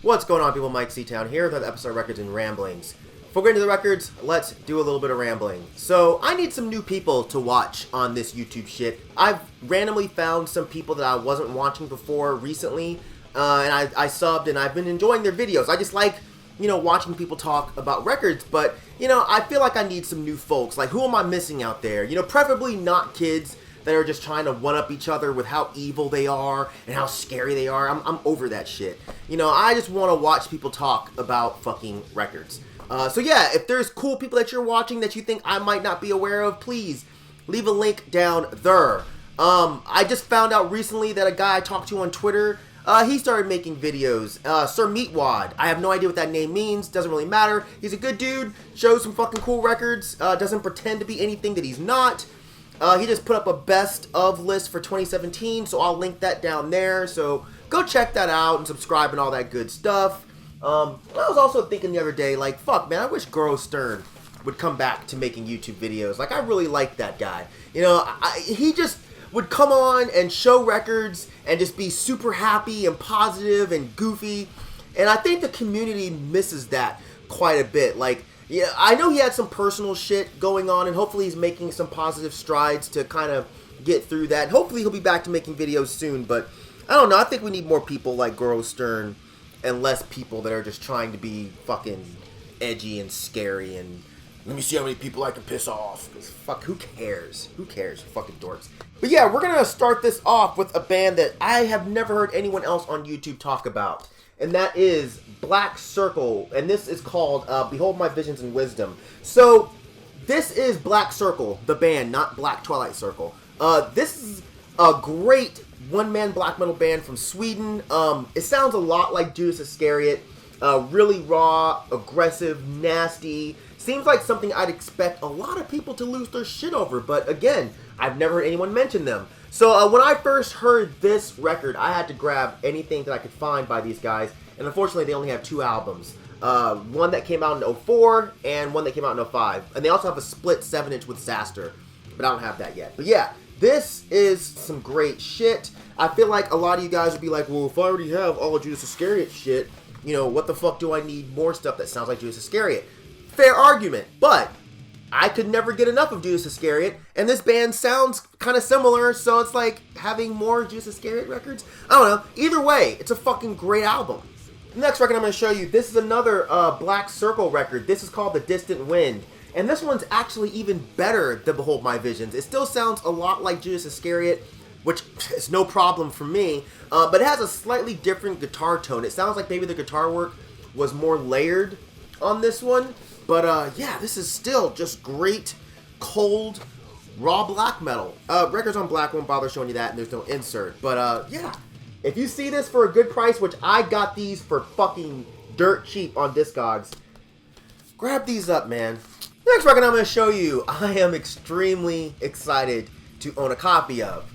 What's going on, people? Myke C-Town here with another episode of Records and Ramblings. Before we get into the records, let's do a little bit of rambling. So, I need some new people to watch on this YouTube shit. I've randomly found some people that I wasn't watching before recently, and I subbed, and I've been enjoying their videos. I just like, watching people talk about records, but, I feel like I need some new folks. Like, who am I missing out there? Preferably not kids that are just trying to one-up each other with how evil they are and how scary they are. I'm over that shit. I just want to watch people talk about fucking records. So yeah, if there's cool people that you're watching that you think I might not be aware of, please leave a link down there. I just found out recently that a guy I talked to on Twitter, he started making videos. Sir Meatwad. I have no idea what that name means. Doesn't really matter. He's a good dude. Shows some fucking cool records. Doesn't pretend to be anything that he's not. He just put up a best of list for 2017, so I'll link that down there. So go check that out and subscribe and all that good stuff. I was also thinking the other day, like, fuck, man, I wish Goro Stern would come back to making YouTube videos. Like, I really like that guy. He just would come on and show records and just be super happy and positive and goofy. And I think the community misses that quite a bit. Like, yeah, I know he had some personal shit going on, and hopefully he's making some positive strides to kind of get through that. Hopefully he'll be back to making videos soon, but I don't know. I think we need more people like Goro Stern and less people that are just trying to be fucking edgy and scary and let me see how many people I can piss off. Because fuck, who cares? Who cares? Fucking dorks. But yeah, we're going to start this off with a band that I have never heard anyone else on YouTube talk about. And that is Black Circle. And this is called Behold My Visions and Wisdom. So, this is Black Circle, the band, not Black Twilight Circle. This is a great one-man black metal band from Sweden. It sounds a lot like Judas Iscariot. Really raw, aggressive, nasty. Seems like something I'd expect a lot of people to lose their shit over. But again, I've never heard anyone mention them. So when I first heard this record, I had to grab anything that I could find by these guys. And unfortunately, they only have 2 albums. One that came out in 2004 and one that came out in 2005. And they also have a split 7-inch with Saster. But I don't have that yet. But yeah, this is some great shit. I feel like a lot of you guys would be like, well, if I already have all of Judas Iscariot shit, what the fuck do I need more stuff that sounds like Judas Iscariot? Fair argument, but I could never get enough of Judas Iscariot, and this band sounds kind of similar, so it's like having more Judas Iscariot records? I don't know. Either way, it's a fucking great album. The next record I'm going to show you, this is another Black Circle record. This is called The Distant Wind. And this one's actually even better than Behold My Visions. It still sounds a lot like Judas Iscariot, which is no problem for me, but it has a slightly different guitar tone. It sounds like maybe the guitar work was more layered on this one, but yeah, this is still just great, cold, raw black metal. Records on Black won't bother showing you that, and there's no insert, but yeah, if you see this for a good price, which I got these for fucking dirt cheap on Discogs, grab these up, man. Next record I'm going to show you, I am extremely excited to own a copy of.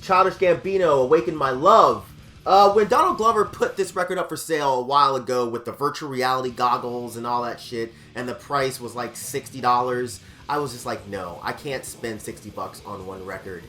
Childish Gambino, Awaken My Love. When Donald Glover put this record up for sale a while ago with the virtual reality goggles and all that shit, and the price was like $60, I was just like, no, I can't spend $60 on one record.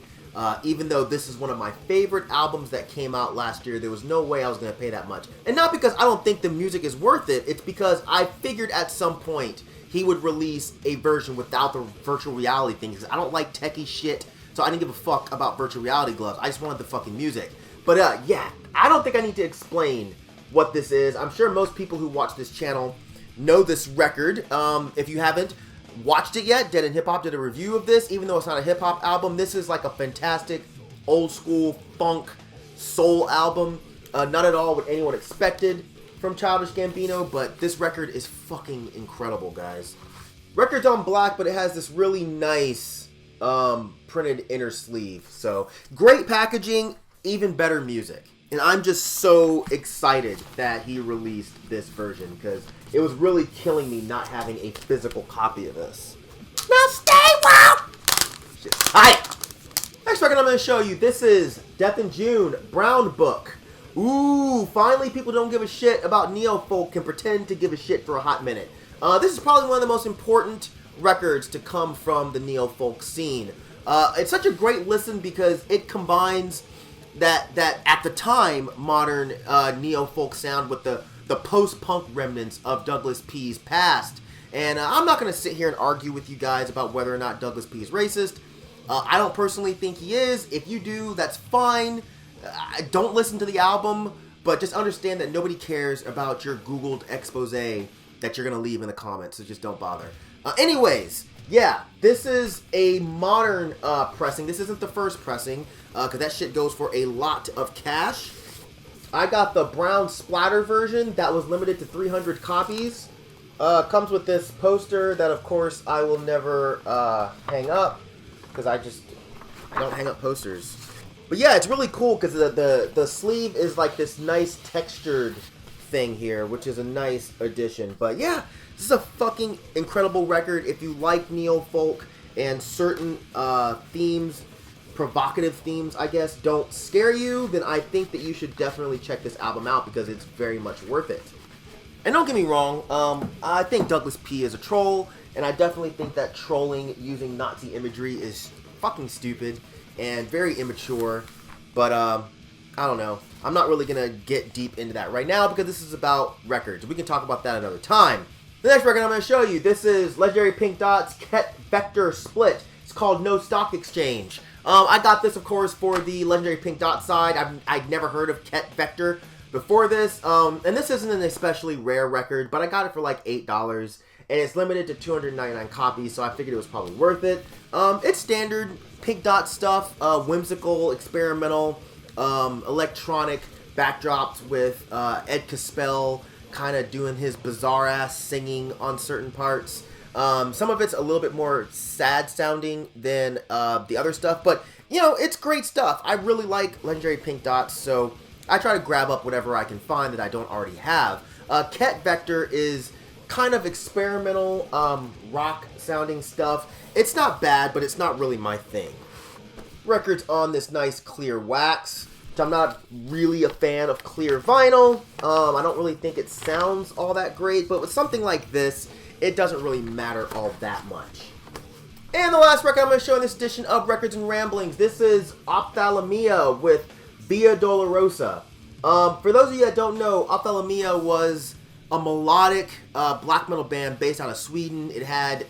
Even though this is one of my favorite albums that came out last year, there was no way I was going to pay that much. And not because I don't think the music is worth it, it's because I figured at some point he would release a version without the virtual reality thing, because I don't like techie shit. So I didn't give a fuck about virtual reality gloves. I just wanted the fucking music. But yeah, I don't think I need to explain what this is. I'm sure most people who watch this channel know this record. If you haven't watched it yet, Dead in Hip Hop did a review of this. Even though it's not a hip hop album, this is like a fantastic old school funk soul album. Not at all what anyone expected from Childish Gambino, but this record is fucking incredible, guys. Record's on black, but it has this really nice printed inner sleeve. So great packaging, even better music. And I'm just so excited that he released this version, because it was really killing me not having a physical copy of this. Now stay well! Shit's tight! Next record I'm going to show you, this is Death in June, Brown Book. Ooh, finally people don't give a shit about neo-folk can pretend to give a shit for a hot minute. This is probably one of the most important records to come from the neo-folk scene. It's such a great listen because it combines that at the time modern neo-folk sound with the the post-punk remnants of Douglas P's past. And I'm not going to sit here and argue with you guys about whether or not Douglas P is racist. I don't personally think he is. If you do, that's fine. Don't listen to the album, but just understand that nobody cares about your Googled expose that you're going to leave in the comments, so just don't bother. Anyways, yeah, this is a modern pressing. This isn't the first pressing, because that shit goes for a lot of cash. I got the brown splatter version that was limited to 300 copies. Comes with this poster that, of course, I will never hang up, because I don't hang up posters. But yeah, it's really cool because the sleeve is like this nice textured thing here, which is a nice addition. But yeah, this is a fucking incredible record. If you like neo-folk and certain themes, provocative themes, I guess, don't scare you, then I think that you should definitely check this album out because it's very much worth it. And don't get me wrong, I think Douglas P is a troll, and I definitely think that trolling using Nazi imagery is fucking stupid and very immature, but I don't know. I'm not really going to get deep into that right now because this is about records. We can talk about that another time. The next record I'm going to show you, this is legendary Pink Dot's Ketvector Split. It's called No Stock Exchange. I got this, of course, for the legendary Pink Dot side. I'd never heard of Ketvector before this, and this isn't an especially rare record, but I got it for like $8, and it's limited to 299 copies, so I figured it was probably worth it. It's standard Pink Dot stuff, whimsical, experimental, electronic backdrops with Ed Caspell kind of doing his bizarre-ass singing on certain parts. Some of it's a little bit more sad-sounding than the other stuff, but, you know, it's great stuff. I really like legendary Pink Dots, so I try to grab up whatever I can find that I don't already have. Ketvector is kind of experimental, rock-sounding stuff. It's not bad, but it's not really my thing. Record's on this nice clear wax. I'm not really a fan of clear vinyl. I don't really think it sounds all that great, but with something like this, it doesn't really matter all that much. And the last record I'm going to show in this edition of Records and Ramblings, this is Ophthalamia with Via Dolorosa. For those of you that don't know, Ophthalamia was a melodic black metal band based out of Sweden. It had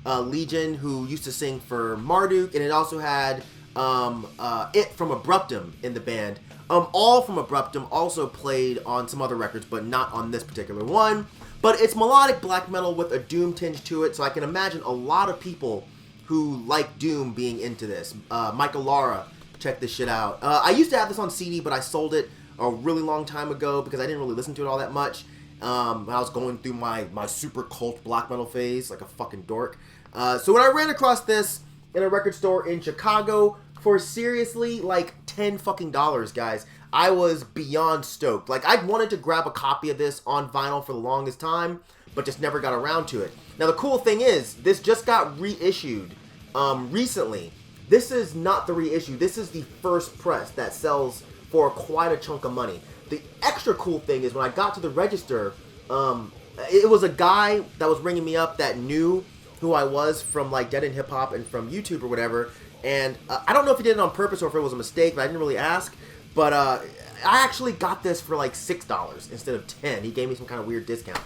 Legion, who used to sing for Marduk, and it also had It from Abruptum in the band. All from Abruptum also played on some other records, but not on this particular one. But it's melodic black metal with a doom tinge to it, so I can imagine a lot of people who like doom being into this. Myke, check this shit out. I used to have this on CD, but I sold it a really long time ago because I didn't really listen to it all that much. I was going through my super cult black metal phase like a fucking dork. So when I ran across this in a record store in Chicago for seriously like $10 fucking guys, I was beyond stoked. Like, I'd wanted to grab a copy of this on vinyl for the longest time, but just never got around to it. Now, the cool thing is, this just got reissued recently. This is not the reissue. This is the first press that sells for quite a chunk of money. The extra cool thing is when I got to the register, it was a guy that was ringing me up that knew who I was from, like, Dead End Hip Hop and from YouTube or whatever. And I don't know if he did it on purpose or if it was a mistake, but I didn't really ask. But I actually got this for like $6 instead of $10. He gave me some kind of weird discount,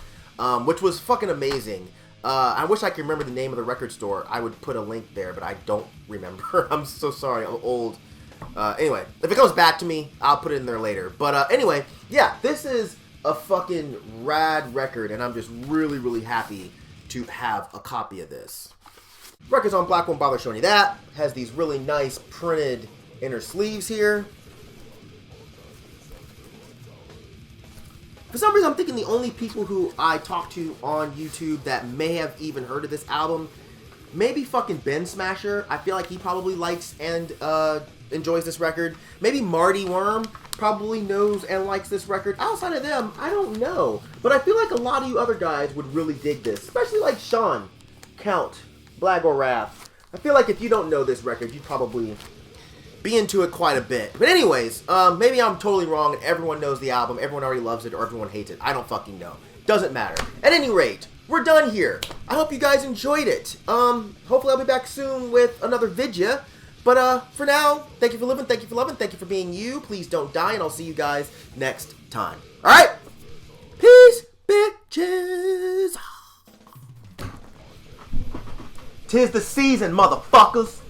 which was fucking amazing. I wish I could remember the name of the record store. I would put a link there, but I don't remember. I'm so sorry. I'm old. Anyway, if it comes back to me, I'll put it in there later. But anyway, yeah, this is a fucking rad record, and I'm just really, really happy to have a copy of this. Record's on black, won't bother showing you that. Has these really nice printed inner sleeves here. For some reason, I'm thinking the only people who I talk to on YouTube that may have even heard of this album, maybe fucking Ben Smasher. I feel like he probably likes and enjoys this record. Maybe Marty Worm probably knows and likes this record. Outside of them, I don't know. But I feel like a lot of you other guys would really dig this. Especially like Sean, Count, Blagorath. I feel like if you don't know this record, you'd probably be into it quite a bit. But anyways, maybe I'm totally wrong and everyone knows the album, everyone already loves it, or everyone hates it. I don't fucking know. Doesn't matter. At any rate, we're done here. I hope you guys enjoyed it. Hopefully I'll be back soon with another vidya. But for now, thank you for living, thank you for loving, thank you for being you. Please don't die, and I'll see you guys next time. Alright? Cheers. 'Tis the season, motherfuckers.